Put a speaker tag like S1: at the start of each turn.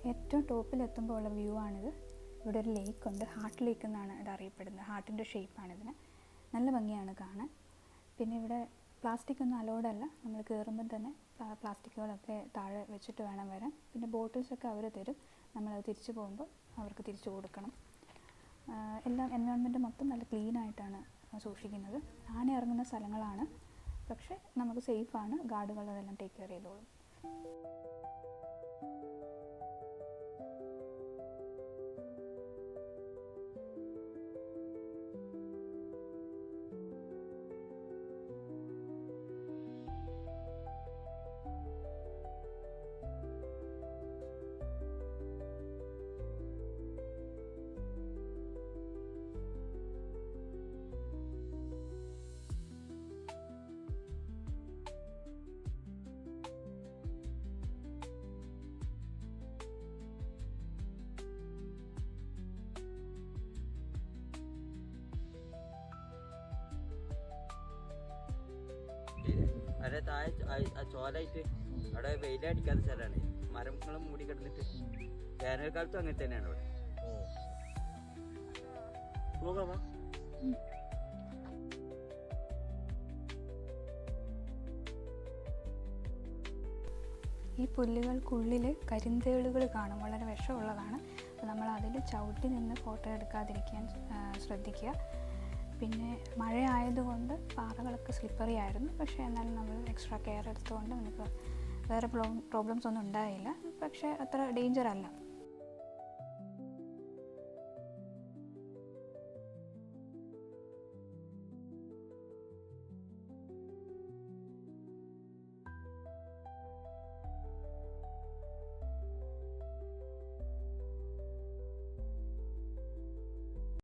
S1: ഏറ്റവും ടോപ്പിലെത്തുമ്പോൾ ഉള്ള വ്യൂ ആണിത്. ഇവിടെ ഒരു ലേക്കുണ്ട്, ഹാർട്ട് ലേക്ക് എന്നാണ് ഇത് അറിയപ്പെടുന്നത്. ഹാർട്ടിൻ്റെ ഷേപ്പാണിതിന്. നല്ല ഭംഗിയാണ് കാണാൻ. പിന്നെ ഇവിടെ പ്ലാസ്റ്റിക് ഒന്നും അലൗഡ് അല്ല. നമ്മൾ കയറുമ്പം തന്നെ പ്ലാസ്റ്റിക്കുകളൊക്കെ താഴെ വെച്ചിട്ട് വേണം വരാൻ. പിന്നെ ബോട്ടിൽസൊക്കെ അവർ തരും, നമ്മളത് തിരിച്ചു പോകുമ്പോൾ അവർക്ക് തിരിച്ചു കൊടുക്കണം. എല്ലാം എൻവയോൺമെൻറ്റ് മൊത്തം നല്ല ക്ലീനായിട്ടാണ് സൂക്ഷിക്കുന്നത്. ആന ഇറങ്ങുന്ന സ്ഥലങ്ങളാണ്, പക്ഷേ നമുക്ക് സേഫാണ്. ഗാർഡുകൾ അതെല്ലാം ടേക്ക് കെയർ ചെയ്തോളും.
S2: അവിടെ താഴെ ചോലായിട്ട് അവിടെ വെയിലടിക്കാത്ത സ്ഥലമാണ്. മരങ്ങളും മൂടി കിടന്നിട്ട് വേനൽക്കാലത്തും അങ്ങനെ തന്നെയാണ് അവിടെ.
S1: ഈ പുല്ലുകൾക്കുള്ളിൽ കരിന്തേളുകൾ കാണും, വളരെ വിഷമുള്ളതാണ്. അപ്പോൾ നമ്മൾ അതിൽ ചവിട്ടി നിന്ന് ഫോട്ടോ എടുക്കാതിരിക്കാൻ ശ്രദ്ധിക്കുക. പിന്നെ മഴ ആയതുകൊണ്ട് പാറകളൊക്കെ സ്ലിപ്പറി ആയിരുന്നു, പക്ഷേ എന്നാലും നമ്മൾ എക്സ്ട്രാ കെയർ എടുത്തുകൊണ്ട് നമുക്ക് വേറെ പ്രോബ്ലംസ് ഒന്നും ഉണ്ടായില്ല. പക്ഷേ അത്ര ഡേഞ്ചർ അല്ല.